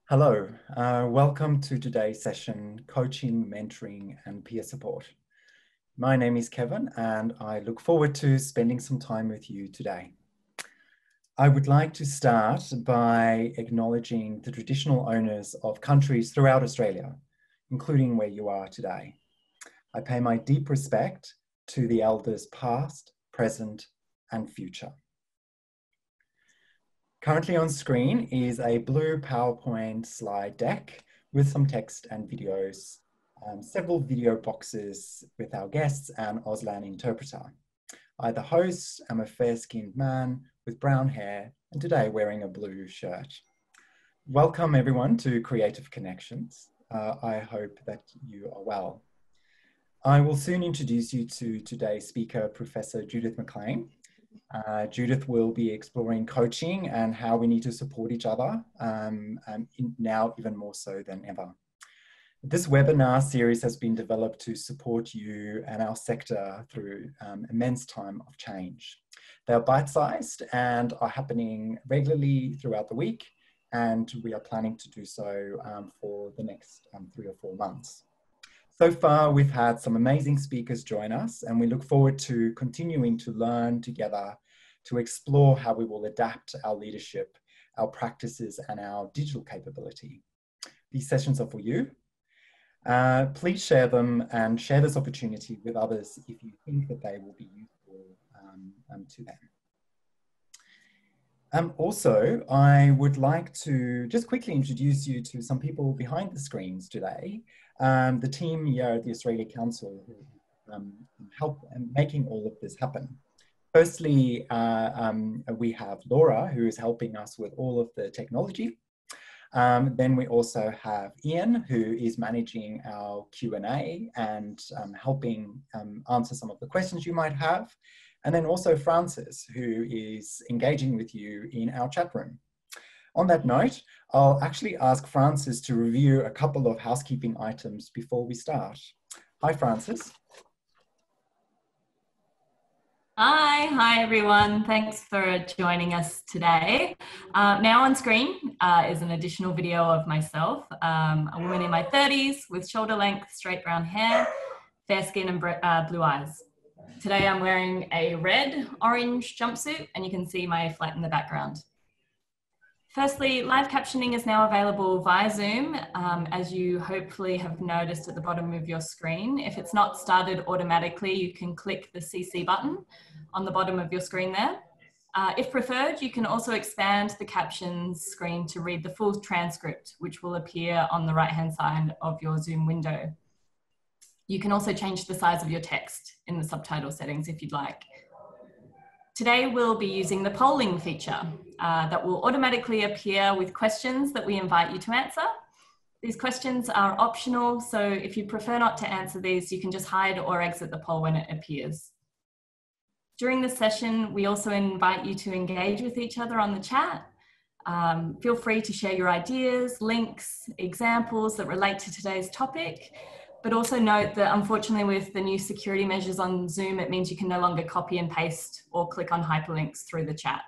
Hello, welcome to today's session, Coaching, Mentoring and Peer Support. My name is Kevin and I look forward to spending some time with you today. I would like to start by acknowledging the traditional owners of countries throughout Australia, including where you are today. I pay my deep respect to the elders past, present and future. Currently on screen is a blue PowerPoint slide deck with some text and videos, several video boxes with our guests and Auslan interpreter. I, the host, am a fair-skinned man with brown hair and today wearing a blue shirt. Welcome everyone to Creative Connections. I hope that you are well. I will soon introduce you to today's speaker, Professor Judith McLean. Judith will be exploring coaching and how we need to support each other, now even more so than ever. This webinar series has been developed to support you and our sector through immense time of change. They are bite-sized and are happening regularly throughout the week, and we are planning to do so for the next 3 or 4 months. So far, we've had some amazing speakers join us, and we look forward to continuing to learn together to explore how we will adapt our leadership, our practices, and our digital capability. These sessions are for you. Please share them and share this opportunity with others if you think that they will be useful to them. Also, I would like to just quickly introduce you to some people behind the screens today. The team here at the Australia Council who help in making all of this happen. Firstly, we have Laura, who is helping us with all of the technology. Then we also have Ian, who is managing our Q&A and helping answer some of the questions you might have. And then also Francis, who is engaging with you in our chat room. On that note, I'll actually ask Francis to review a couple of housekeeping items before we start. Hi, Francis. Hi everyone. Thanks for joining us today. Now on screen is an additional video of myself, a woman in my 30s with shoulder length, straight brown hair, fair skin and blue eyes. Today I'm wearing a red-orange jumpsuit and you can see my flat in the background. Firstly, live captioning is now available via Zoom, as you hopefully have noticed at the bottom of your screen. If it's not started automatically, you can click the CC button on the bottom of your screen there. If preferred, you can also expand the captions screen to read the full transcript, which will appear on the right-hand side of your Zoom window. You can also change the size of your text in the subtitle settings if you'd like. Today we'll be using the polling feature that will automatically appear with questions that we invite you to answer. These questions are optional, so if you prefer not to answer these, you can just hide or exit the poll when it appears. During the session, we also invite you to engage with each other on the chat. Feel free to share your ideas, links, examples that relate to today's topic. But also note that unfortunately with the new security measures on Zoom, it means you can no longer copy and paste or click on hyperlinks through the chat.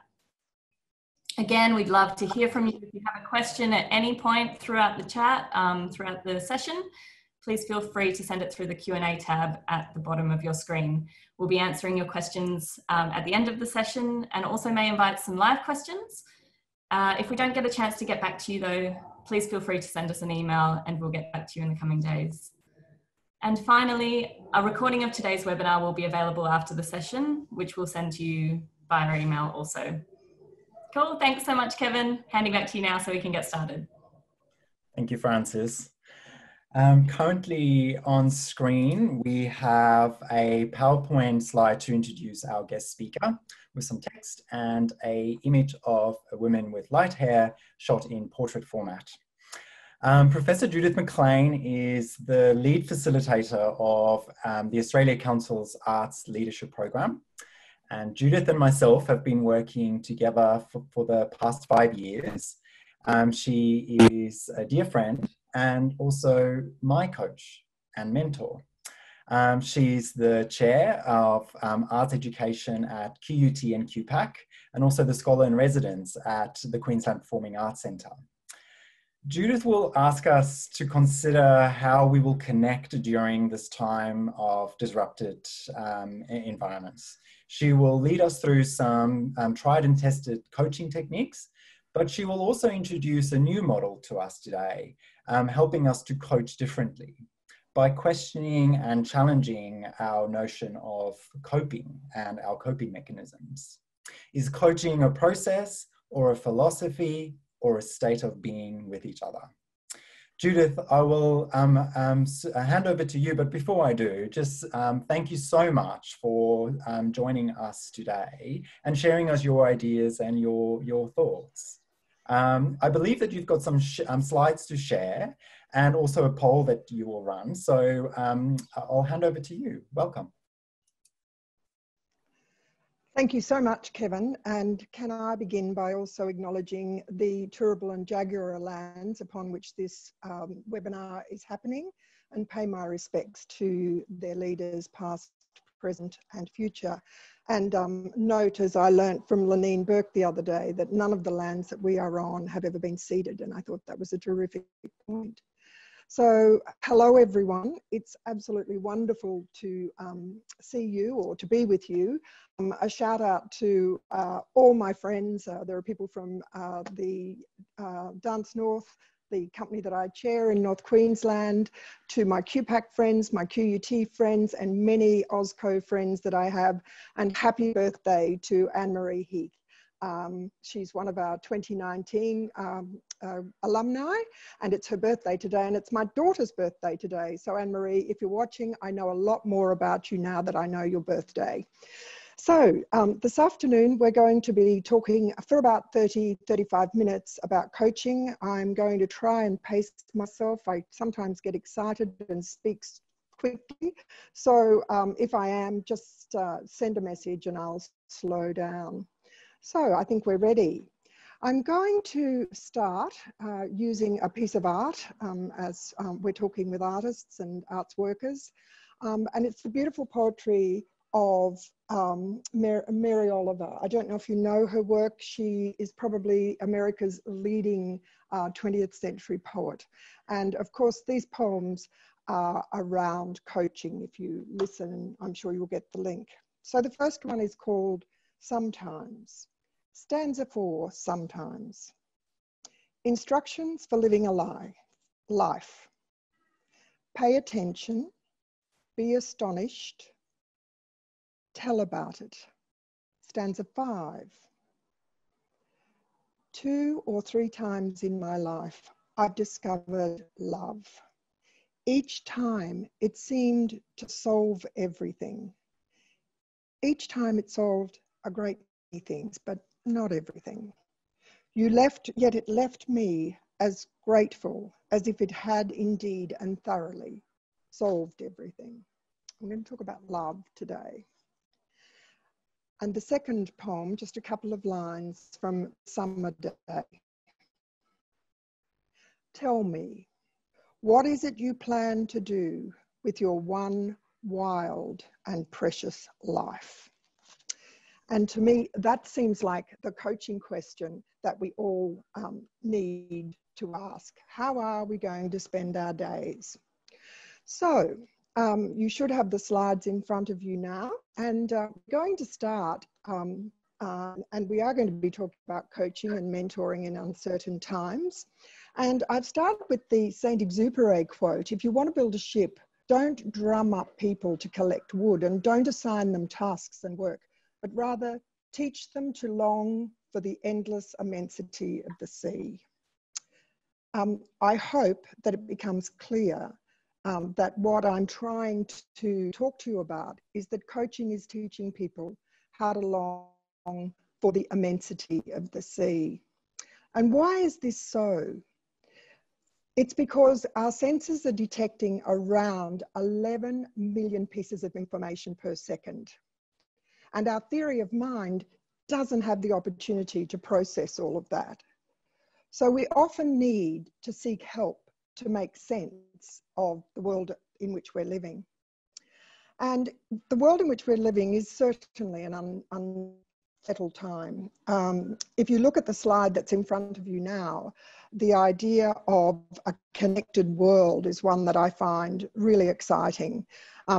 Again, we'd love to hear from you. If you have a question at any point throughout the chat, throughout the session, please feel free to send it through the Q&A tab at the bottom of your screen. We'll be answering your questions at the end of the session and also may invite some live questions. If we don't get a chance to get back to you though, please feel free to send us an email and we'll get back to you in the coming days. And finally, a recording of today's webinar will be available after the session, which we'll send to you via email also. Cool, thanks so much, Kevin. Handing back to you now so we can get started. Thank you, Francis. Currently on screen, we have a PowerPoint slide to introduce our guest speaker with some text and an image of a woman with light hair shot in portrait format. Professor Judith McLean is the lead facilitator of the Australia Council's Arts Leadership Program. And Judith and myself have been working together for the past 5 years. She is a dear friend and also my coach and mentor. She's the chair of arts education at QUT and QPAC, and also the scholar in residence at the Queensland Performing Arts Centre. Judith will ask us to consider how we will connect during this time of disrupted environments. She will lead us through some tried and tested coaching techniques, but she will also introduce a new model to us today, helping us to coach differently by questioning and challenging our notion of coping and our coping mechanisms. Is coaching a process or a philosophy or a state of being with each other? Judith, I will hand over to you, but before I do, just thank you so much for joining us today and sharing us your ideas and your thoughts. I believe that you've got some slides to share and also a poll that you will run. So I'll hand over to you. Welcome. Thank you so much, Kevin. And can I begin by also acknowledging the Turrbal and Jaguar lands upon which this webinar is happening, and pay my respects to their leaders past, present and future. And note, as I learnt from Lenine Burke the other day, that none of the lands that we are on have ever been ceded. And I thought that was a terrific point. So hello everyone, it's absolutely wonderful to see you or to be with you. A shout out to all my friends. There are people from the Dance North, the company that I chair in North Queensland, to my QPAC friends, my QUT friends, and many OSCO friends that I have. And happy birthday to Anne-Marie Heath. She's one of our 2019 alumni, and it's her birthday today, and it's my daughter's birthday today. So Anne-Marie, if you're watching, I know a lot more about you now that I know your birthday. So this afternoon, we're going to be talking for about 30-35 minutes about coaching. I'm going to try and pace myself. I sometimes get excited and speak quickly. So if I am, just send a message and I'll slow down. So I think we're ready. I'm going to start using a piece of art as we're talking with artists and arts workers. And it's the beautiful poetry of Mary Oliver. I don't know if you know her work. She is probably America's leading 20th century poet. And of course, these poems are around coaching. If you listen, I'm sure you'll get the link. So the first one is called Sometimes. Stanza 4, sometimes. Instructions for living a life. Pay attention, be astonished, tell about it. Stanza 5. 2 or 3 times in my life, I've discovered love. Each time it seemed to solve everything. Each time it solved a great many things, but not everything. You left, yet it left me as grateful as if it had indeed and thoroughly solved everything. I'm going to talk about love today. And the second poem, just a couple of lines from Summer Day. Tell me, what is it you plan to do with your one wild and precious life? And to me, that seems like the coaching question that we all need to ask. How are we going to spend our days? So you should have the slides in front of you now. And we're going to start, and we are going to be talking about coaching and mentoring in uncertain times. And I've started with the Saint-Exupéry quote: if you want to build a ship, don't drum up people to collect wood, and don't assign them tasks and work, but rather teach them to long for the endless immensity of the sea. I hope that it becomes clear that what I'm trying to talk to you about is that coaching is teaching people how to long for the immensity of the sea. And why is this so? It's because our senses are detecting around 11 million pieces of information per second. And our theory of mind doesn't have the opportunity to process all of that. So we often need to seek help to make sense of the world in which we're living. And the world in which we're living is certainly an unsettled time. If you look at the slide that's in front of you now, the idea of a connected world is one that I find really exciting.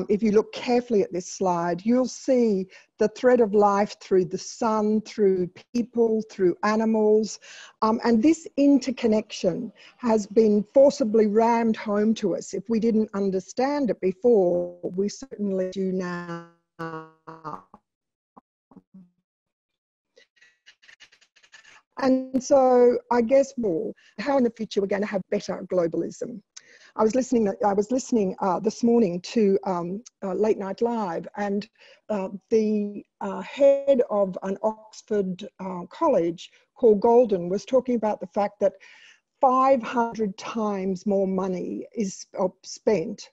If you look carefully at this slide, you'll see the thread of life through the sun, through people, through animals. And this interconnection has been forcibly rammed home to us. If we didn't understand it before, we certainly do now. And so I guess more, how in the future we're going to have better globalism. I was listening this morning to Late Night Live, and the head of an Oxford college called Golden was talking about the fact that 500 times more money is spent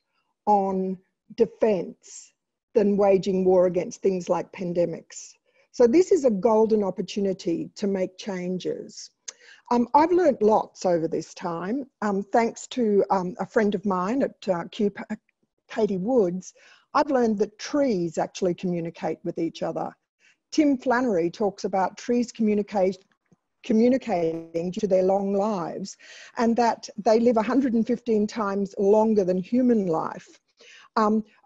on defence than waging war against things like pandemics. So this is a golden opportunity to make changes. I've learnt lots over this time, thanks to a friend of mine at QPAC, Katie Woods. I've learned that trees actually communicate with each other. Tim Flannery talks about trees communicating due to their long lives, and that they live 115 times longer than human life.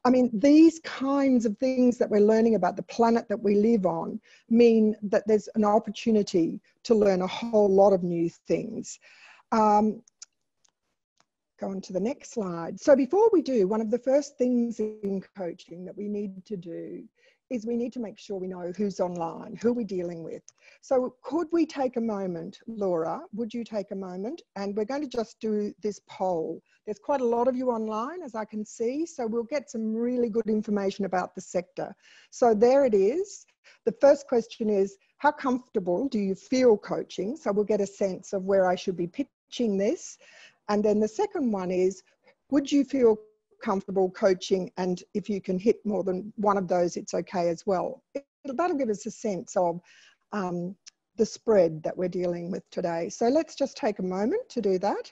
I mean, these kinds of things that we're learning about the planet that we live on mean that there's an opportunity to learn a whole lot of new things. Go on to the next slide. So before we do, one of the first things in coaching that we need to do is we need to make sure we know who's online, who we're dealing with. So could we take a moment, Laura, would you take a moment? And we're going to just do this poll. There's quite a lot of you online, as I can see, so we'll get some really good information about the sector. So there it is. The first question is, how comfortable do you feel coaching? So we'll get a sense of where I should be pitching this. And then the second one is, would you feel comfortable coaching? And if you can hit more than one of those, it's okay as well. That'll give us a sense of the spread that we're dealing with today. So let's just take a moment to do that.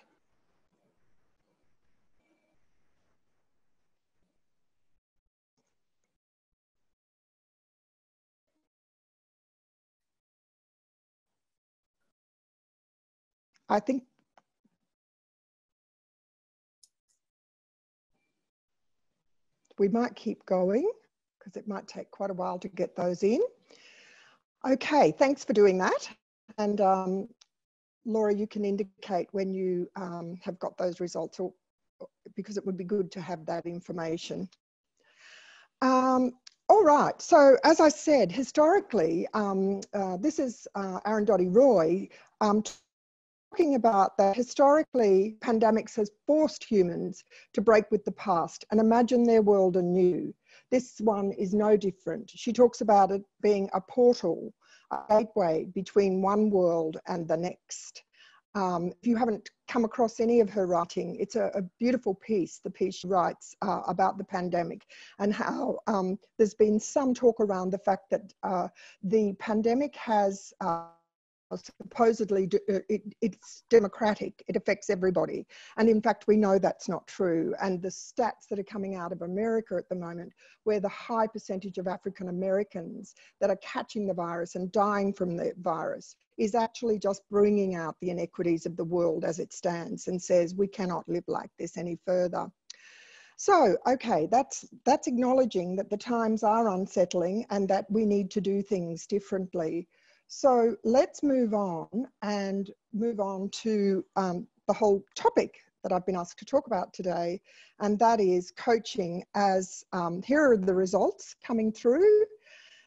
I think we might keep going because it might take quite a while to get those in. Okay, thanks for doing that. And Laura, you can indicate when you have got those results, or because it would be good to have that information. All right, so as I said, historically, this is Arundhati Roy talking about that historically pandemics has forced humans to break with the past and imagine their world anew. This one is no different. She talks about it being a portal, a gateway between one world and the next. If you haven't come across any of her writing, it's a beautiful piece, the piece she writes about the pandemic, and how there's been some talk around the fact that the pandemic has supposedly it's democratic, it affects everybody, and in fact we know that's not true. And the stats that are coming out of America at the moment, where the high percentage of African Americans that are catching the virus and dying from the virus, is actually just bringing out the inequities of the world as it stands, and says we cannot live like this any further. So, okay, that's acknowledging that the times are unsettling and that we need to do things differently. So let's move on to the whole topic that I've been asked to talk about today, and that is coaching as, here are the results coming through.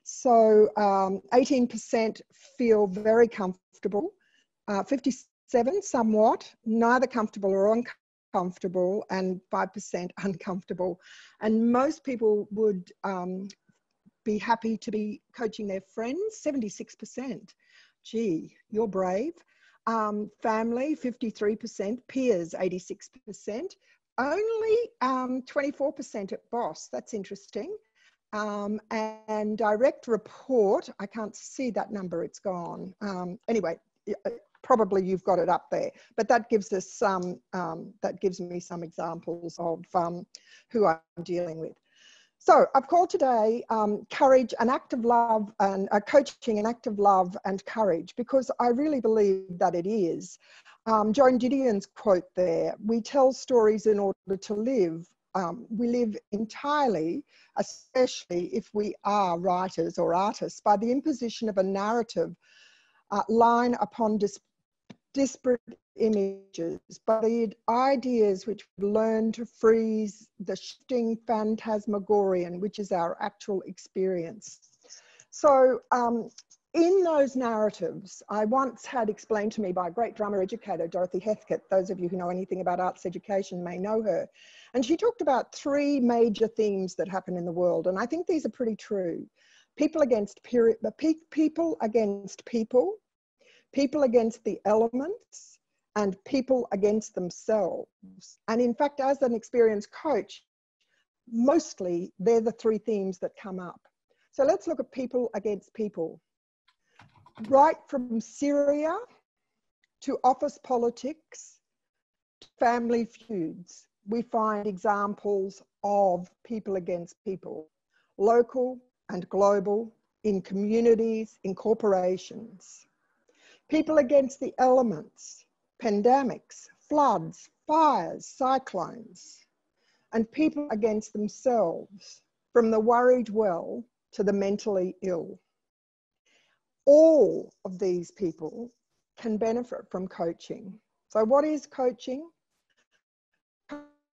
So 18% feel very comfortable, 57 somewhat, neither comfortable or uncomfortable, and 5% uncomfortable. And most people would be happy to be coaching their friends, 76%. Gee, you're brave. Family, 53%. Peers, 86%. Only 24% at boss. That's interesting. And direct report, I can't see that number, it's gone. Anyway, probably you've got it up there, but that gives us some, that gives me some examples of who I'm dealing with. So I've called today courage, an act of love, and coaching, an act of love and courage, because I really believe that it is. Joan Didion's quote there, we tell stories in order to live. We live entirely, especially if we are writers or artists, by the imposition of a narrative, line upon disparate images, but the ideas which learn to freeze the shifting phantasmagorian, which is our actual experience. So in those narratives, I once had explained to me by a great drama educator, Dorothy Heathcote. Those of you who know anything about arts education may know her. And she talked about three major themes that happen in the world. And I think these are pretty true. People against people, people against people, people against the elements, and people against themselves. And in fact, as an experienced coach, mostly they're the three themes that come up. So let's look at people against people. Right from Syria to office politics, to family feuds, we find examples of people against people, local and global, in communities, in corporations. People against the elements, pandemics, floods, fires, cyclones, and people against themselves, from the worried well to the mentally ill. All of these people can benefit from coaching. So what is coaching?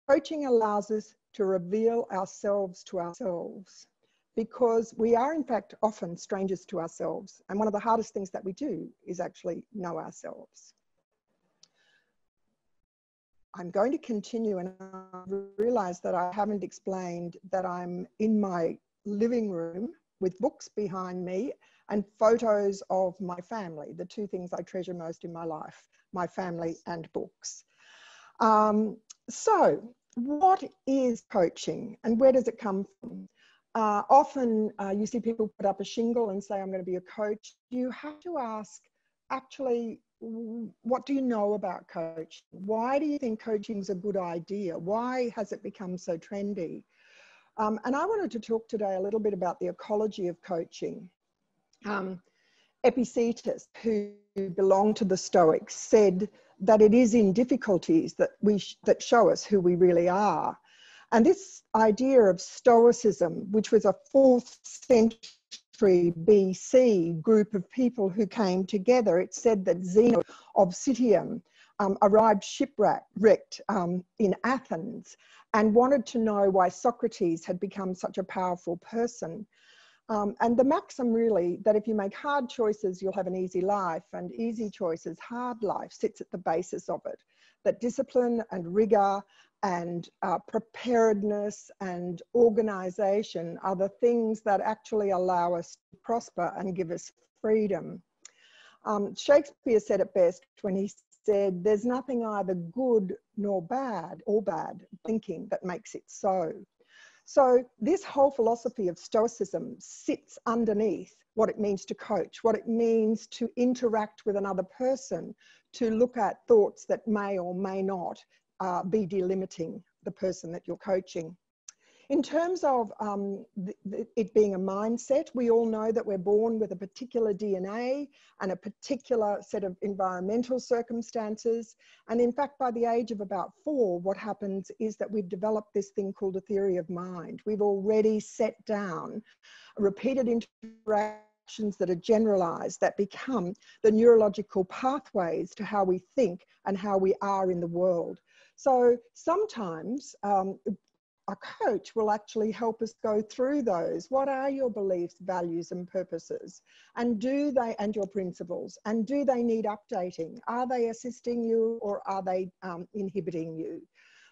Coaching allows us to reveal ourselves to ourselves, because we are in fact often strangers to ourselves. And one of the hardest things that we do is actually know ourselves. I'm going to continue, and I realize that I haven't explained that I'm in my living room with books behind me and photos of my family, the two things I treasure most in my life, my family and books. So what is coaching and where does it come from? Often you see people put up a shingle and say, I'm going to be a coach. You have to ask, actually, what do you know about coaching? Why do you think coaching is a good idea? Why has it become so trendy? And I wanted to talk today a little bit about the ecology of coaching. Epictetus, who belonged to the Stoics, said that it is in difficulties that that show us who we really are. And this idea of Stoicism, which was a 4th century BC group of people who came together, it said that Zeno of Citium arrived shipwrecked in Athens and wanted to know why Socrates had become such a powerful person. And the maxim really that if you make hard choices, you'll have an easy life, and easy choices, hard life, sits at the basis of it. That discipline and rigor and preparedness and organization are the things that actually allow us to prosper and give us freedom. Shakespeare said it best when he said, there's nothing either good nor bad, or bad thinking, that makes it so. So this whole philosophy of Stoicism sits underneath what it means to coach, what it means to interact with another person, to look at thoughts that may or may not be delimiting the person that you're coaching. In terms of it being a mindset, we all know that we're born with a particular DNA and a particular set of environmental circumstances. And in fact, by the age of about 4, what happens is that we've developed this thing called a theory of mind. We've already set down repeated interactions that are generalized, that become the neurological pathways to how we think and how we are in the world. So sometimes a coach will actually help us go through those. What are your beliefs, values, and purposes? And your principles? And do they need updating? Are they assisting you, or are they inhibiting you?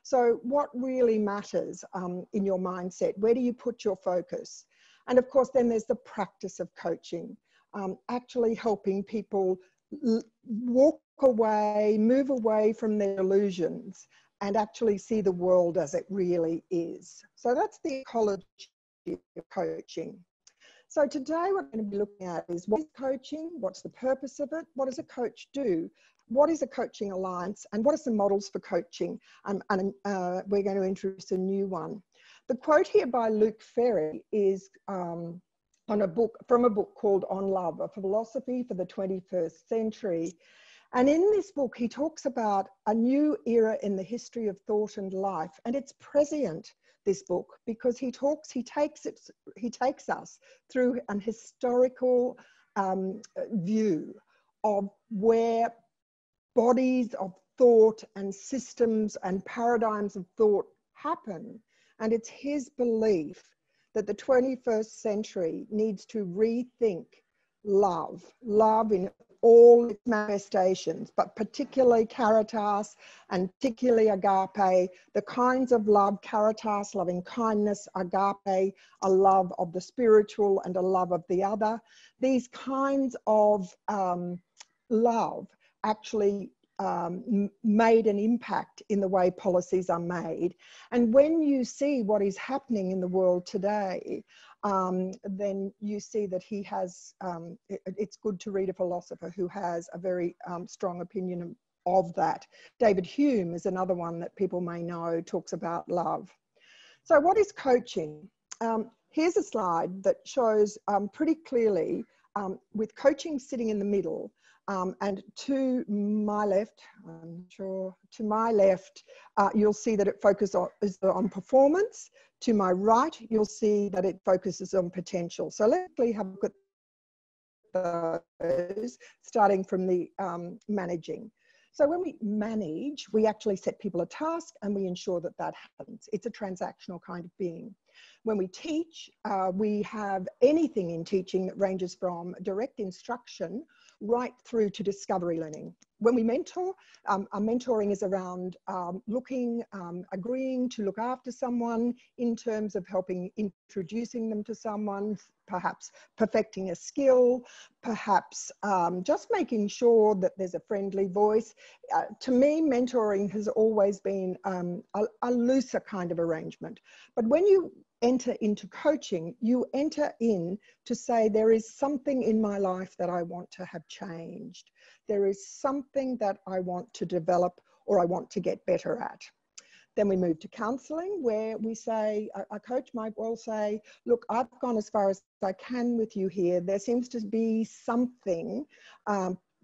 So what really matters in your mindset? Where do you put your focus? And of course, then there's the practice of coaching, actually helping people walk away, move away from their illusions, and actually see the world as it really is. So that's the ecology of coaching. So today what we're going to be looking at is, what is coaching? What's the purpose of it? What does a coach do? What is a coaching alliance? And what are some models for coaching? And we're going to introduce a new one. The quote here by Luke Ferry is from a book called On Love, a philosophy for the 21st century. And in this book, he talks about a new era in the history of thought and life. And it's prescient, this book, because he takes us through an historical view of where bodies of thought and systems and paradigms of thought happen. And it's his belief that the 21st century needs to rethink love in all its manifestations, but particularly caritas and particularly agape, the kinds of love, caritas, loving kindness, agape, a love of the spiritual and a love of the other. These kinds of love actually made an impact in the way policies are made. And when you see what is happening in the world today, then you see that he has, it's good to read a philosopher who has a very strong opinion of that. David Hume is another one that people may know, talks about love. So what is coaching? Here's a slide that shows pretty clearly, with coaching sitting in the middle, and to my left, you'll see that it focuses on performance. To my right, you'll see that it focuses on potential. So let's have a look at those, starting from the managing. So when we manage, we actually set people a task and we ensure that that happens. It's a transactional kind of being. When we teach, we have anything in teaching that ranges from direct instruction right through to discovery learning. When we mentor, our mentoring is around agreeing to look after someone in terms of helping introducing them to someone, perhaps perfecting a skill, perhaps just making sure that there's a friendly voice. To me, mentoring has always been a looser kind of arrangement. But when you enter into coaching, you enter in to say, there is something in my life that I want to have changed. There is something that I want to develop or I want to get better at. Then we move to counselling, where we say, a coach might well say, look, I've gone as far as I can with you here. There seems to be something,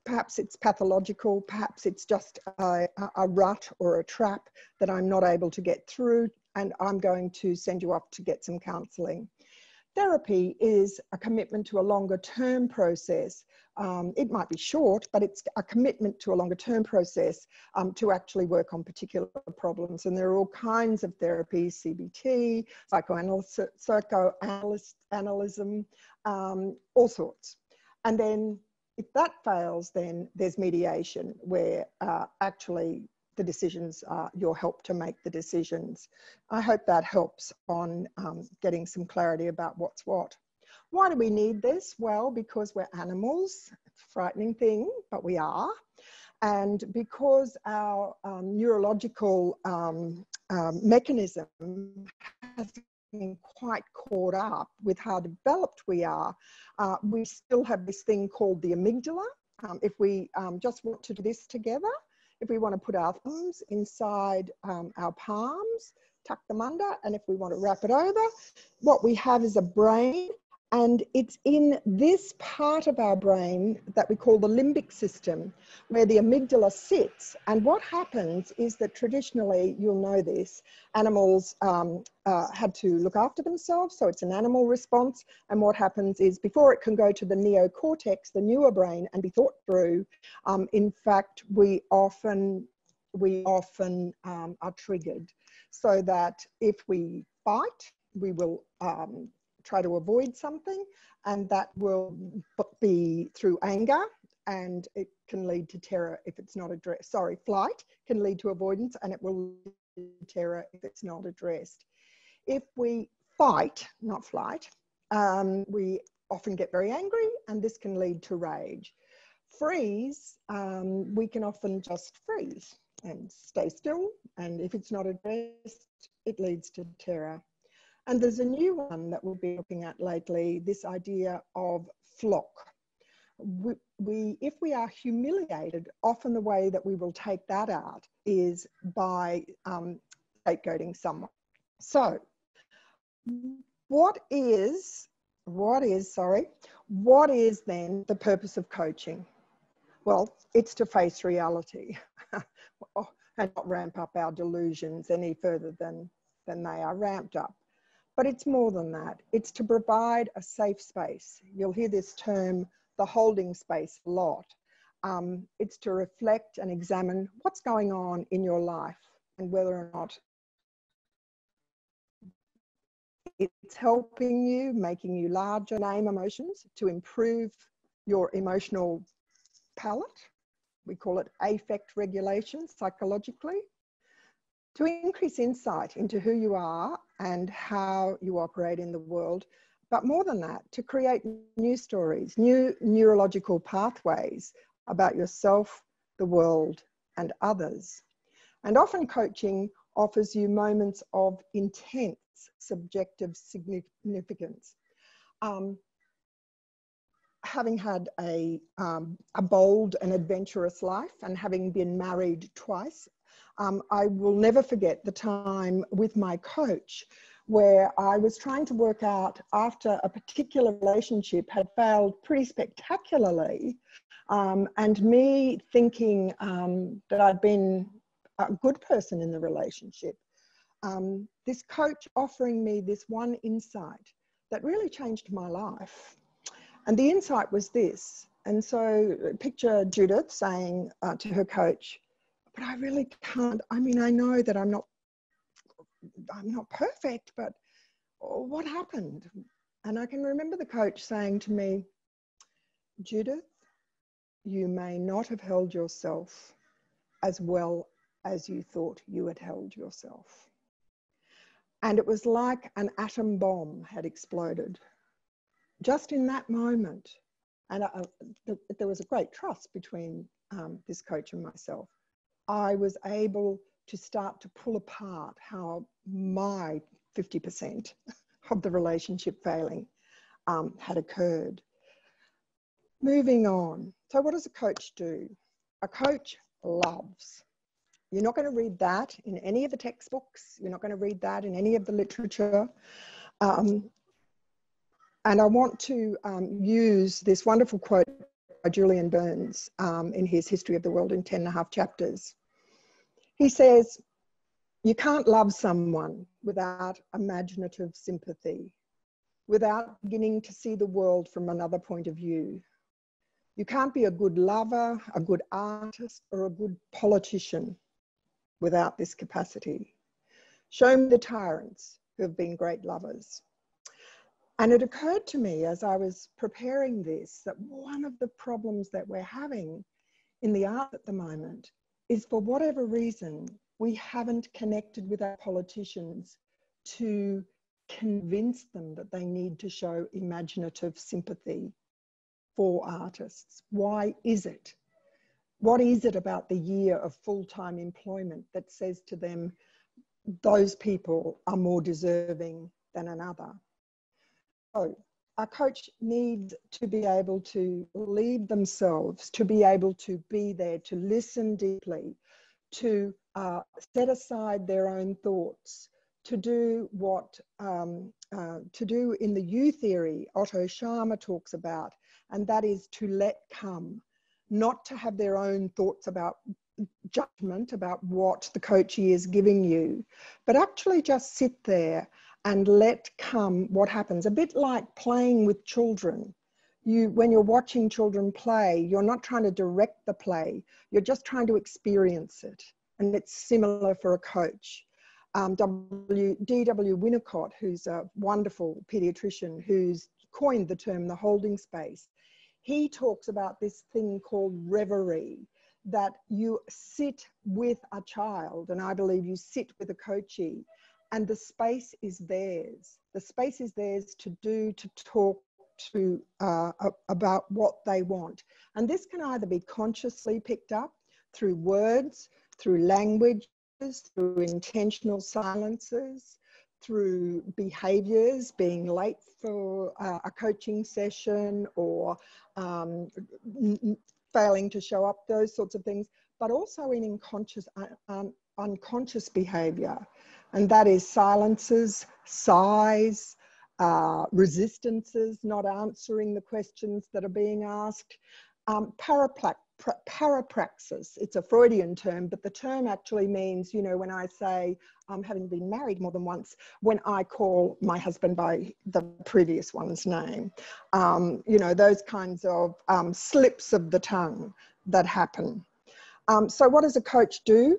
perhaps it's pathological, perhaps it's just a rut or a trap that I'm not able to get through, and I'm going to send you off to get some counselling. Therapy is a commitment to a longer term process. It might be short, but it's a commitment to a longer term process to actually work on particular problems. And there are all kinds of therapies, CBT, psychoanalysis, all sorts. And then if that fails, then there's mediation, where actually the decisions are your help to make the decisions. I hope that helps on getting some clarity about what's what. Why do we need this? Well, because we're animals. It's a frightening thing, but we are. And because our neurological mechanism has been quite caught up with how developed we are, we still have this thing called the amygdala. If we just want to do this together, if we want to put our thumbs inside our palms, tuck them under, and if we want to wrap it over, what we have is a brain, and it's in this part of our brain that we call the limbic system, where the amygdala sits. And what happens is that traditionally, you'll know this, animals had to look after themselves, so it's an animal response. And what happens is, before it can go to the neocortex, the newer brain, and be thought through, in fact, we often are triggered, so that if we fight, we will try to avoid something, and that will be through anger, and it can lead to terror if it's not addressed. Sorry, flight can lead to avoidance, and it will lead to terror if it's not addressed. If we fight, not flight, we often get very angry, and this can lead to rage. Freeze, we can often just freeze and stay still, and if it's not addressed, it leads to terror. And there's a new one that we'll be looking at lately, this idea of flock. If we are humiliated, often the way that we will take that out is by scapegoating someone. So what is then the purpose of coaching? Well, it's to face reality and not ramp up our delusions any further than they are ramped up. But it's more than that. It's to provide a safe space. You'll hear this term, the holding space, a lot. It's to reflect and examine what's going on in your life and whether or not it's helping you, making you larger, name emotions, to improve your emotional palette. We call it affect regulation psychologically, to increase insight into who you are and how you operate in the world. But more than that, to create new stories, new neurological pathways about yourself, the world, and others. And often coaching offers you moments of intense subjective significance. Having had a bold and adventurous life and having been married twice, I will never forget the time with my coach where I was trying to work out, after a particular relationship had failed pretty spectacularly, and me thinking that I'd been a good person in the relationship, this coach offering me this one insight that really changed my life. And the insight was this. And so picture Judith saying to her coach, but I really can't, I mean, I know that I'm not perfect, but what happened? And I can remember the coach saying to me, Judith, you may not have held yourself as well as you thought you had held yourself. And it was like an atom bomb had exploded just in that moment. And there was a great trust between this coach and myself. I was able to start to pull apart how my 50% of the relationship failing had occurred. Moving on. So what does a coach do? A coach loves. You're not going to read that in any of the textbooks. You're not going to read that in any of the literature. And I want to use this wonderful quote by Julian Burns in his History of the World in 10.5 chapters. He says, you can't love someone without imaginative sympathy, without beginning to see the world from another point of view. You can't be a good lover, a good artist, or a good politician without this capacity. Show me the tyrants who have been great lovers. And it occurred to me as I was preparing this that one of the problems that we're having in the art at the moment is, for whatever reason, we haven't connected with our politicians to convince them that they need to show imaginative sympathy for artists. Why is it? What is it about the year of full-time employment that says to them, those people are more deserving than another? So a coach needs to be able to lead themselves, to be able to be there, to listen deeply, to set aside their own thoughts, to do what, to do in the U theory, Otto Scharmer talks about, and that is to let come, not to have their own thoughts about judgment, about what the coachee is giving you, but actually just sit there and let come what happens. A bit like playing with children. When you're watching children play, you're not trying to direct the play, you're just trying to experience it. And it's similar for a coach. D.W. Winnicott, who's a wonderful pediatrician who's coined the term the holding space, he talks about this thing called reverie, that you sit with a child, and I believe you sit with a coachee, and the space is theirs. The space is theirs to do, to talk to about what they want. And this can either be consciously picked up through words, through languages, through intentional silences, through behaviors, being late for a coaching session, or failing to show up, those sorts of things, but also in unconscious behavior. And that is silences, sighs, resistances, not answering the questions that are being asked. Parapraxis, it's a Freudian term, but the term actually means, you know, when I say, having been married more than once, when I call my husband by the previous one's name, you know, those kinds of slips of the tongue that happen. So what does a coach do?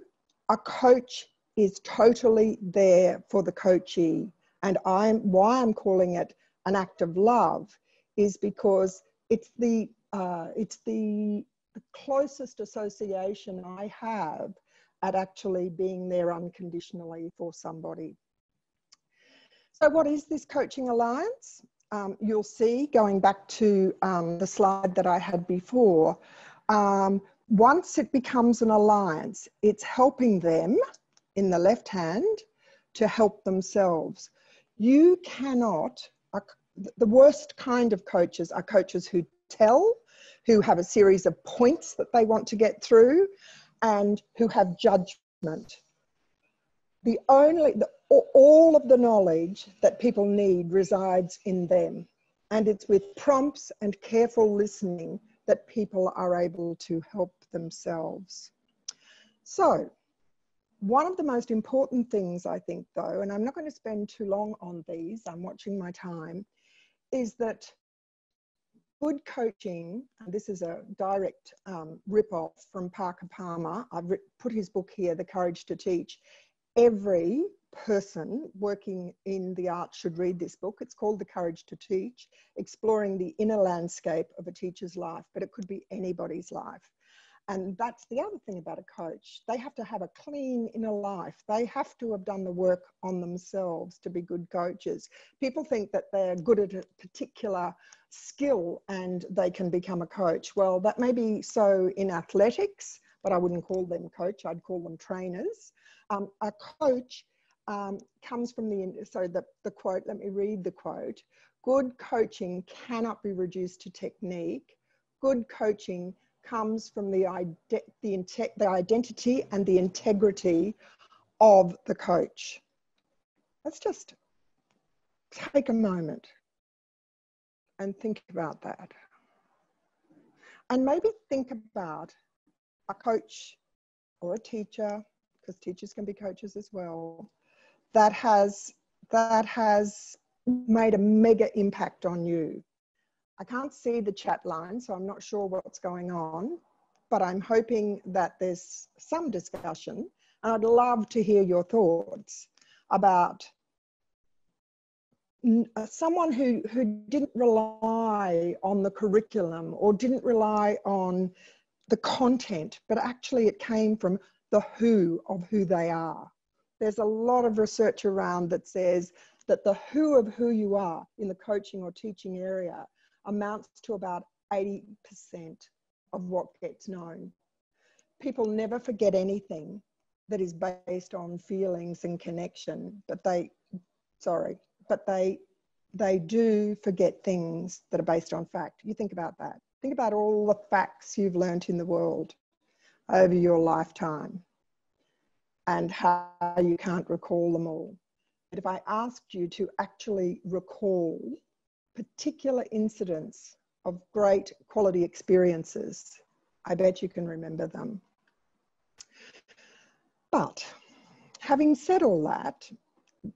A coach is totally there for the coachee. And why I'm calling it an act of love is because it's the closest association I have at actually being there unconditionally for somebody. So what is this coaching alliance? You'll see, going back to the slide that I had before, once it becomes an alliance, it's helping them in the left hand to help themselves. You cannot, the worst kind of coaches are coaches who tell, who have a series of points that they want to get through, and who have judgment. All of the knowledge that people need resides in them. And it's with prompts and careful listening that people are able to help themselves. So, one of the most important things, I think, though, and I'm not going to spend too long on these, I'm watching my time, is that good coaching, and this is a direct rip-off from Parker Palmer. I've put his book here, The Courage to Teach. Every person working in the arts should read this book. It's called The Courage to Teach, exploring the inner landscape of a teacher's life, but it could be anybody's life. And that's the other thing about a coach. They have to have a clean inner life. They have to have done the work on themselves to be good coaches. People think that they're good at a particular skill and they can become a coach. Well, that may be so in athletics, but I wouldn't call them coach. I'd call them trainers. A coach comes from the quote, let me read the quote. Good coaching cannot be reduced to technique. Good coaching comes from the identity and the integrity of the coach. Let's just take a moment and think about that. And maybe think about a coach or a teacher, because teachers can be coaches as well, that has made a mega impact on you. I can't see the chat line, so I'm not sure what's going on, but I'm hoping that there's some discussion, and I'd love to hear your thoughts about someone who didn't rely on the curriculum or didn't rely on the content, but actually it came from the who of who they are. There's a lot of research around that says that the who of who you are in the coaching or teaching area amounts to about 80% of what gets known. People never forget anything that is based on feelings and connection, but they do forget things that are based on fact. You think about that. Think about all the facts you've learnt in the world over your lifetime and how you can't recall them all. But if I asked you to actually recall particular incidents of great quality experiences, I bet you can remember them. But having said all that,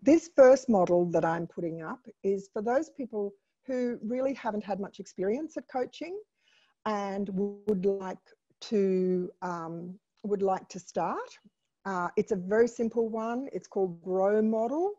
this first model that I'm putting up is for those people who really haven't had much experience at coaching and would like to start. It's a very simple one. It's called GROW model.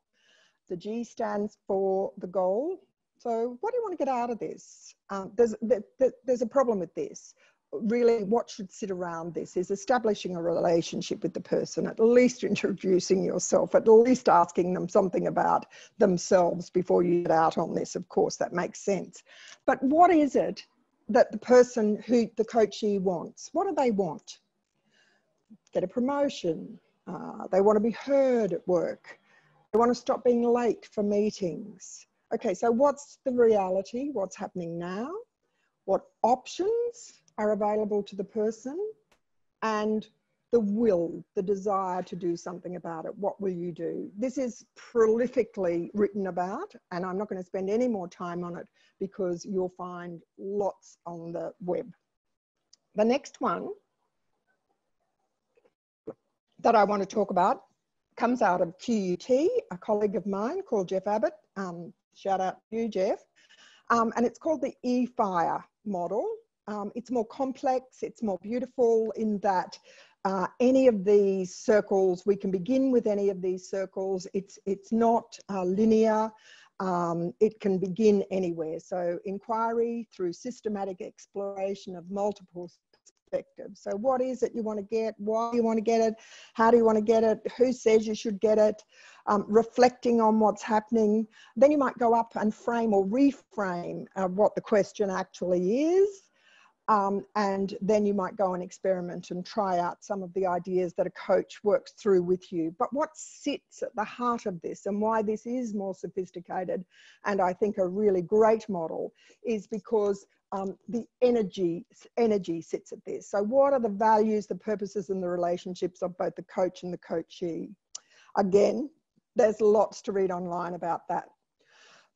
The G stands for the goal. So what do you want to get out of this? There's a problem with this. Really, what should sit around this is establishing a relationship with the person, at least introducing yourself, at least asking them something about themselves before you get out on this. Of course, that makes sense. But what is it that the person who the coachee wants? What do they want? Get a promotion. They want to be heard at work. They want to stop being late for meetings. Okay, so what's the reality? What's happening now? What options are available to the person? And the will, the desire to do something about it. What will you do? This is prolifically written about, and I'm not going to spend any more time on it because you'll find lots on the web. The next one that I want to talk about comes out of QUT, a colleague of mine called Jeff Abbott. Shout out to you, Jeff. And it's called the E-FIRE model. It's more complex, it's more beautiful in that any of these circles, we can begin with any of these circles. It's not linear. It can begin anywhere. So inquiry through systematic exploration of multiple perspectives. So what is it you want to get? Why do you want to get it? How do you want to get it? Who says you should get it? Reflecting on what's happening. Then you might go up and frame or reframe what the question actually is. And then you might go and experiment and try out some of the ideas that a coach works through with you. But what sits at the heart of this and why this is more sophisticated and I think a really great model is because the energy sits at this. So what are the values, the purposes and the relationships of both the coach and the coachee? Again, there's lots to read online about that.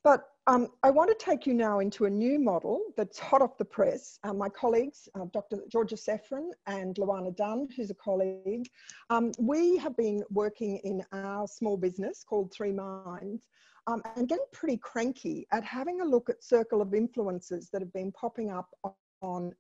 But I want to take you now into a new model that's hot off the press. My colleagues, Dr. Georgia Seffrin and Luana Dunn, who's a colleague, we have been working in our small business called 3 Minds and getting pretty cranky at having a look at circle of influences that have been popping up on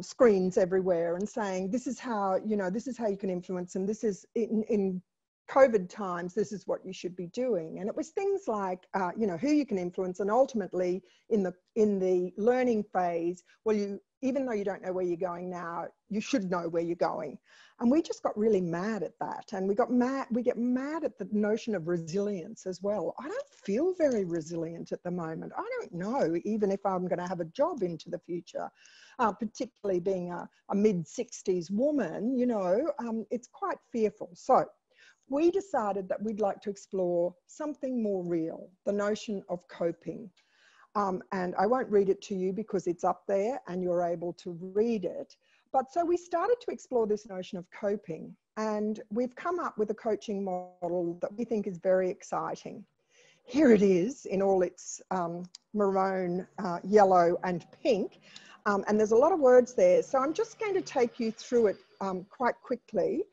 screens everywhere and saying, this is how, this is how you can influence, and this is in COVID times, this is what you should be doing. And it was things like, who you can influence, and ultimately in the learning phase, well, even though you don't know where you're going now, you should know where you're going. And we just got really mad at that. And we get mad at the notion of resilience as well. I don't feel very resilient at the moment. I don't know even if I'm going to have a job into the future, particularly being a mid-60s woman, it's quite fearful. So we decided that we'd like to explore something more real, the notion of coping. And I won't read it to you because it's up there and you're able to read it. But so we started to explore this notion of coping, and we've come up with a coaching model that we think is very exciting. Here it is in all its maroon, yellow and pink. And there's a lot of words there. So I'm just going to take you through it quite quickly.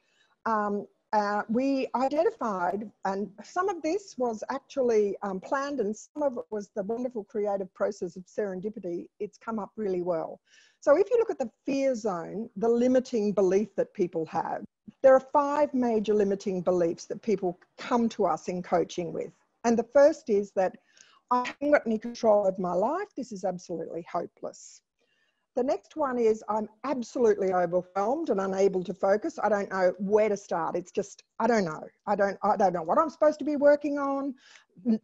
We identified, and some of this was actually planned and some of it was the wonderful creative process of serendipity. It's come up really well. So if you look at the fear zone, the limiting belief that people have, there are 5 major limiting beliefs that people come to us in coaching with. And the first is that I haven't got any control of my life. This is absolutely hopeless. The next one is I'm absolutely overwhelmed and unable to focus. I don't know where to start. It's just, I don't know. I don't know what I'm supposed to be working on.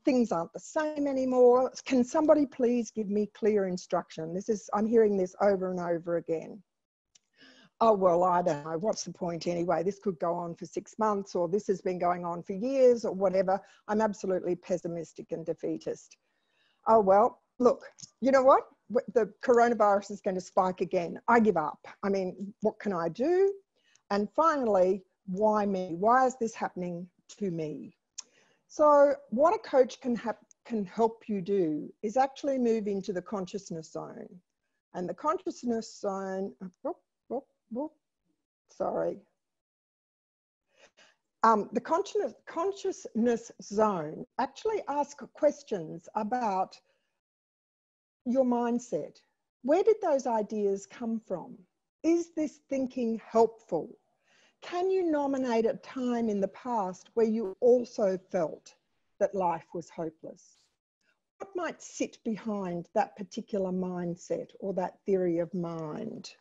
Things aren't the same anymore. Can somebody please give me clear instruction? I'm hearing this over and over again. Oh, well, I don't know. What's the point anyway? This could go on for 6 months, or this has been going on for years, or whatever. I'm absolutely pessimistic and defeatist. Oh, well, look, you know what? The coronavirus is going to spike again. I give up. I mean, what can I do? And finally, why me? Why is this happening to me? So what a coach can help you do is actually move into the consciousness zone. And the consciousness zone, the consciousness zone actually asks questions about your mindset. Where did those ideas come from? Is this thinking helpful? Can you nominate a time in the past where you also felt that life was hopeless? What might sit behind that particular mindset or that theory of mind?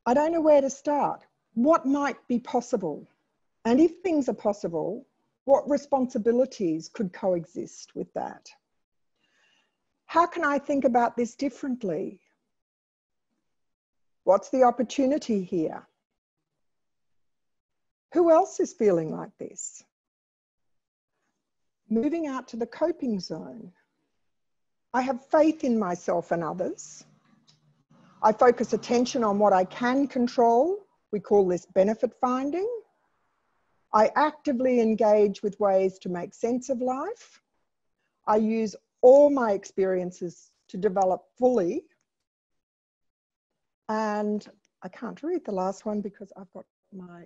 I don't know where to start. What might be possible? And if things are possible, what responsibilities could coexist with that? How can I think about this differently? What's the opportunity here? Who else is feeling like this? Moving out to the coping zone. I have faith in myself and others. I focus attention on what I can control. We call this benefit finding. I actively engage with ways to make sense of life. I use all my experiences to develop fully. And I can't read the last one because I've got my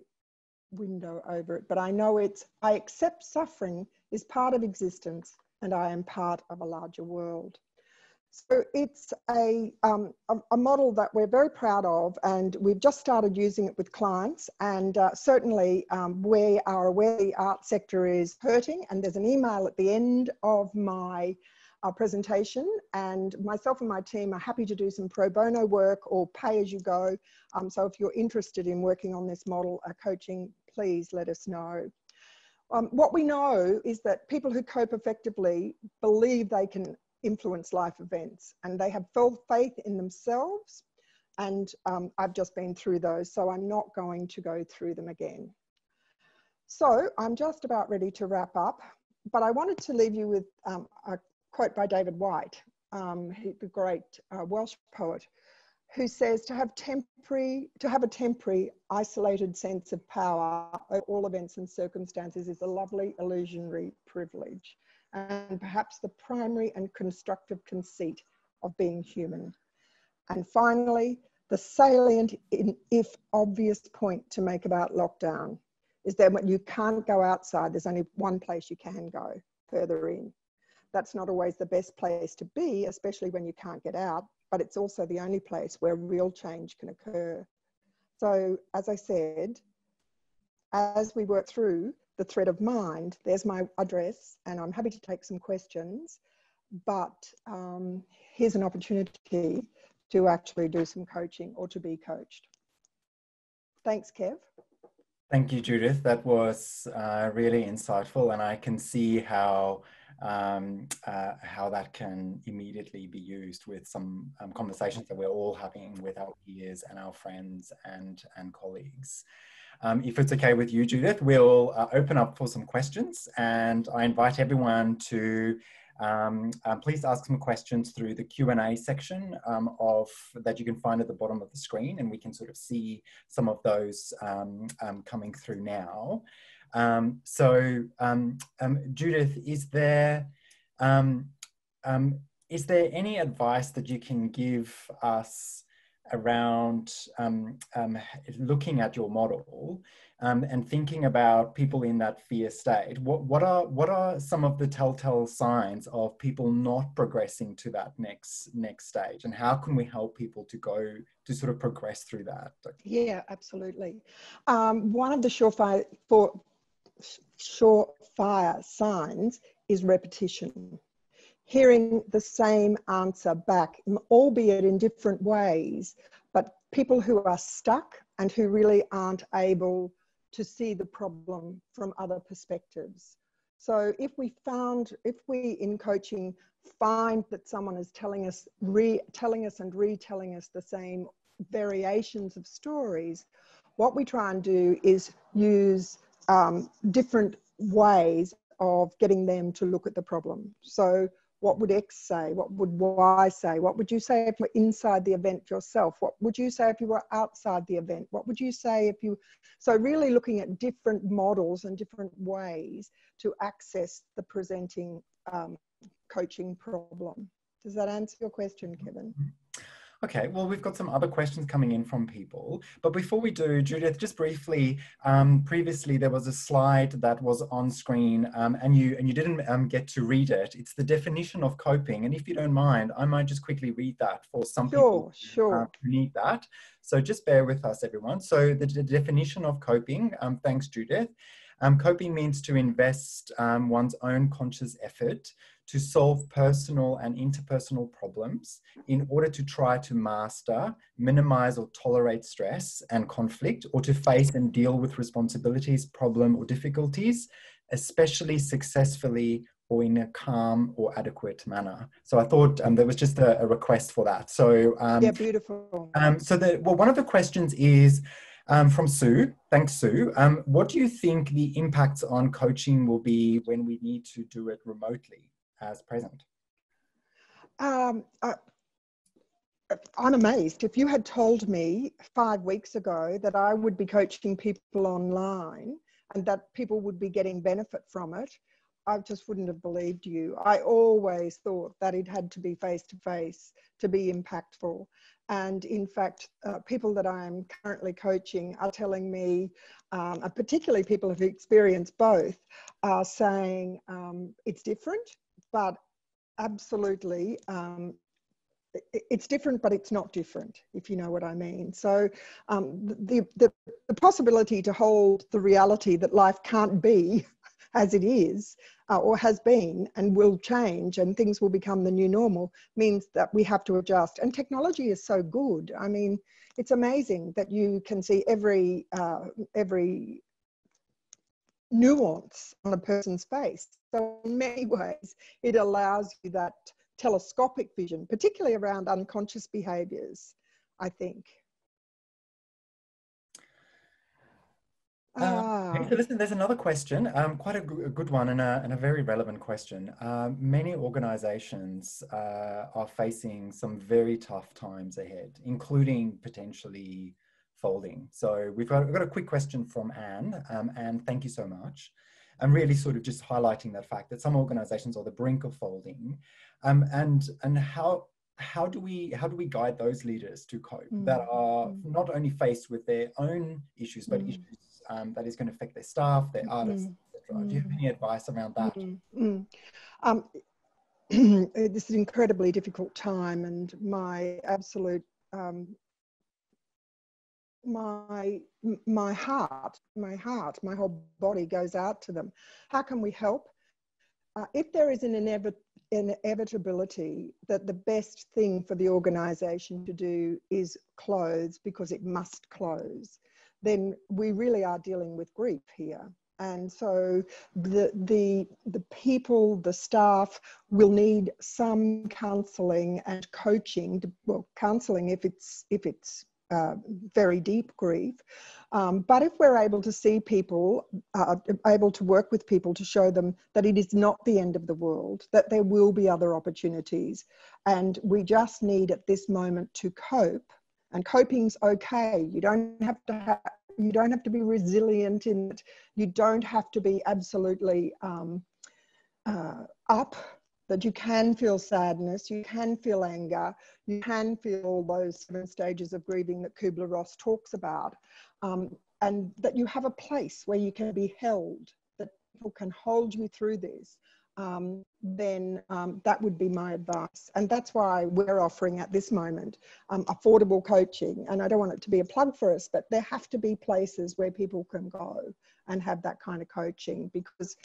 window over it, but I know it's, I accept suffering is part of existence and I am part of a larger world. So it's a model that we're very proud of, and we've just started using it with clients, and certainly we are aware the art sector is hurting, and there's an email at the end of my presentation, and myself and my team are happy to do some pro bono work or pay as you go. So if you're interested in working on this model coaching, please let us know. What we know is that people who cope effectively believe they can influence life events, and they have full faith in themselves, and I've just been through those, so I'm not going to go through them again. So I'm just about ready to wrap up, but I wanted to leave you with a quote by David White, the great Welsh poet, who says to have a temporary isolated sense of power over all events and circumstances is a lovely illusionary privilege, and perhaps the primary and constructive conceit of being human. And finally, the salient, if obvious point to make about lockdown is that when you can't go outside, there's only one place you can go, further in. That's not always the best place to be, especially when you can't get out, but it's also the only place where real change can occur. So, as I said, as we work through the thread of mind, there's my address, and I'm happy to take some questions, but here's an opportunity to actually do some coaching or to be coached. Thanks, Kev. Thank you, Judith. That was really insightful, and I can see how that can immediately be used with some conversations that we're all having with our peers and our friends and colleagues. If it's okay with you, Judith, we'll open up for some questions, and I invite everyone to please ask some questions through the Q&A section that you can find at the bottom of the screen, and we can sort of see some of those coming through now. Judith, is there any advice that you can give us around looking at your model and thinking about people in that fear state? What are some of the telltale signs of people not progressing to that next stage, and how can we help people to sort of progress through that? Yeah, absolutely. One of the surefire signs is repetition. Hearing the same answer back, albeit in different ways, but people who are stuck and who really aren't able to see the problem from other perspectives. So if we in coaching find that someone is telling us and retelling us the same variations of stories, what we try and do is use different ways of getting them to look at the problem. So what would X say? What would Y say? What would you say if you were inside the event yourself? What would you say if you were outside the event? What would you say if you... So really looking at different models and different ways to access the presenting coaching problem. Does that answer your question, Kevin? Okay, well, we've got some other questions coming in from people. But before we do, Judith, just briefly, previously there was a slide that was on screen and you didn't get to read it. It's the definition of coping. And if you don't mind, I might just quickly read that for some people who need that. So just bear with us, everyone. So the definition of coping, thanks, Judith. Coping means to invest one's own conscious effort to solve personal and interpersonal problems in order to try to master, minimize or tolerate stress and conflict, or to face and deal with responsibilities, problem or difficulties, especially successfully or in a calm or adequate manner. So I thought there was just a request for that. So yeah, beautiful. One of the questions is from Sue. Thanks, Sue. What do you think the impacts on coaching will be when we need to do it remotely as present? I'm amazed. If you had told me 5 weeks ago that I would be coaching people online and that people would be getting benefit from it, I just wouldn't have believed you. I always thought that it had to be face-to-face to be impactful. And in fact, people that I'm currently coaching are telling me, particularly people who've experienced both, are saying it's different, but absolutely, it's different, but it's not different, if you know what I mean. So the possibility to hold the reality that life can't be as it is, or has been and will change, and things will become the new normal, means that we have to adjust. And technology is so good. I mean, it's amazing that you can see every nuance on a person's face. So in many ways, it allows you that telescopic vision, particularly around unconscious behaviours, I think. Okay, so listen, there's another question, quite a good one and a very relevant question. Many organisations are facing some very tough times ahead, including potentially folding. So we've got a quick question from Anne. Anne, thank you so much. I'm really sort of just highlighting that fact that some organisations are on the brink of folding, and how do we guide those leaders to cope that are not only faced with their own issues, but issues that is going to affect their staff, their artists, etc. Do you have any advice around that? This is an incredibly difficult time, and my absolute my heart, my whole body goes out to them. How can we help? If there is an inevitability that the best thing for the organisation to do is close because it must close, then we really are dealing with grief here. And so the people, the staff will need some counselling and coaching, well, counselling if it's very deep grief. But if we're able to see people, able to work with people to show them that it is not the end of the world, that there will be other opportunities, and we just need at this moment to cope. And coping's okay. You don't have to be resilient in it. You don't have to be absolutely up. That you can feel sadness, you can feel anger, you can feel those 7 stages of grieving that Kubler-Ross talks about, and that you have a place where you can be held, that people can hold you through this, then that would be my advice. And that's why we're offering at this moment affordable coaching. And I don't want it to be a plug for us, but there have to be places where people can go and have that kind of coaching, because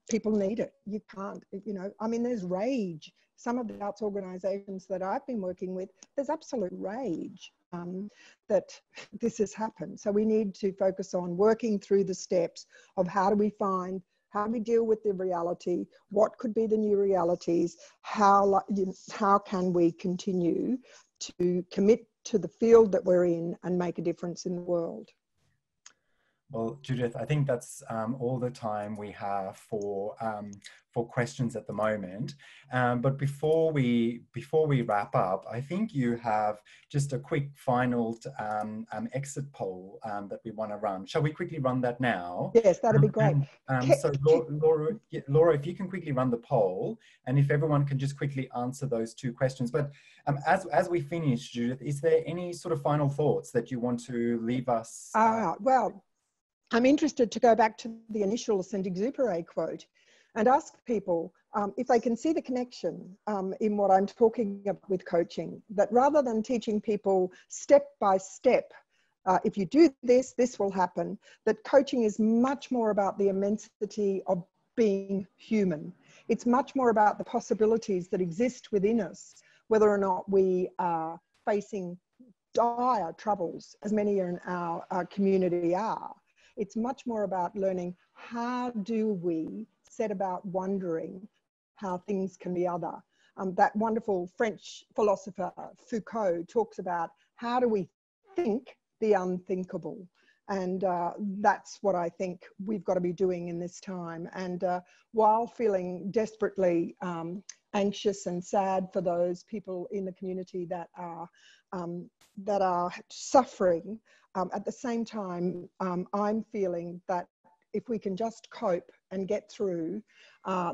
people need it. You can't, you know, I mean, there's rage. Some of the arts organisations that I've been working with, there's absolute rage that this has happened. So we need to focus on working through the steps of how do we deal with the reality, what could be the new realities, how can we continue to commit to the field that we're in and make a difference in the world. Well, Judith, I think that's all the time we have for questions at the moment. But before we wrap up, I think you have just a quick final exit poll that we want to run. Shall we quickly run that now? Yes, that'd be great. So Laura, if you can quickly run the poll, and if everyone can just quickly answer those 2 questions. But as we finish, Judith, is there any sort of final thoughts that you want to leave us? Well, I'm interested to go back to the initial Saint-Exupéry quote and ask people if they can see the connection in what I'm talking about with coaching, that rather than teaching people step by step, if you do this, this will happen, that coaching is much more about the immensity of being human. It's much more about the possibilities that exist within us, whether or not we are facing dire troubles, as many in our community are. It's much more about learning, how do we set about wondering how things can be other. That wonderful French philosopher Foucault talks about, how do we think the unthinkable? And that's what I think we've got to be doing in this time. And while feeling desperately anxious and sad for those people in the community that are that are suffering. At the same time, I'm feeling that if we can just cope and get through,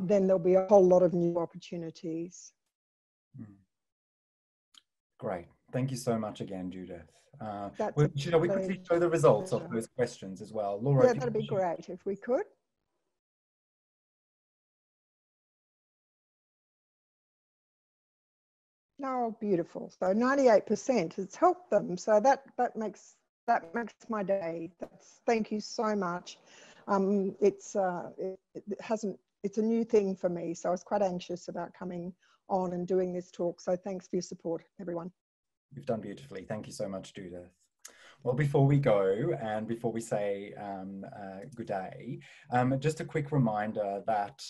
then there'll be a whole lot of new opportunities. Great. Thank you so much again, Judith. Shall we quickly show the results of those questions as well? Laura, yeah, that'd be great if we could. Oh, beautiful. So 98% has helped them. So that makes my day. Thank you so much. It's a new thing for me, so I was quite anxious about coming on and doing this talk. So thanks for your support, everyone. You've done beautifully. Thank you so much, Judith. Well, before we go and before we say good day, just a quick reminder that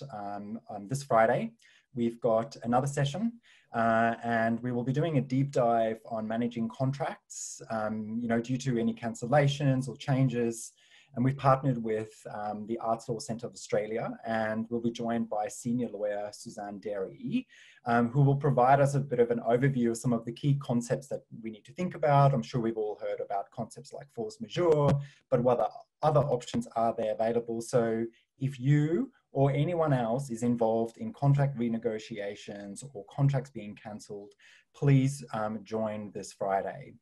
this Friday, we've got another session and we will be doing a deep dive on managing contracts, due to any cancellations or changes. And we've partnered with the Arts Law Centre of Australia, and we'll be joined by senior lawyer Suzanne Derry, who will provide us a bit of an overview of some of the key concepts that we need to think about. I'm sure we've all heard about concepts like force majeure, but what other options are there available? So if you or anyone else is involved in contract renegotiations or contracts being cancelled, please join this Friday.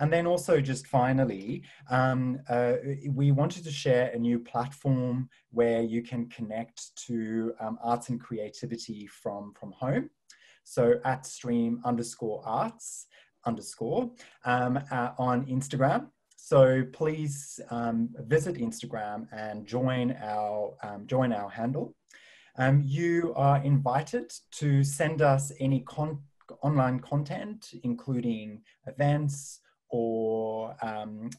And then also just finally, we wanted to share a new platform where you can connect to arts and creativity from home. So at stream_arts_ on Instagram. So please visit Instagram and join our handle. You are invited to send us any online content, including events or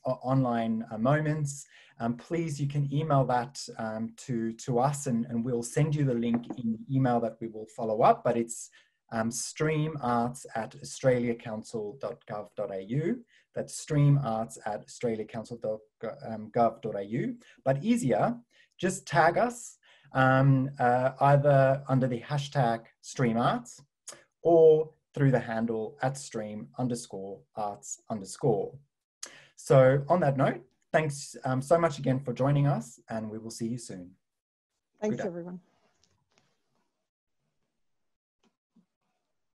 online moments. Please, you can email that to us and we'll send you the link in the email that we will follow up, but it's streamarts@australiacouncil.gov.au. That's streamarts@australiacouncil.gov.au. But easier, just tag us either under the hashtag streamarts or through the handle @stream_arts_. So on that note, thanks so much again for joining us, and we will see you soon. Thanks, everyone.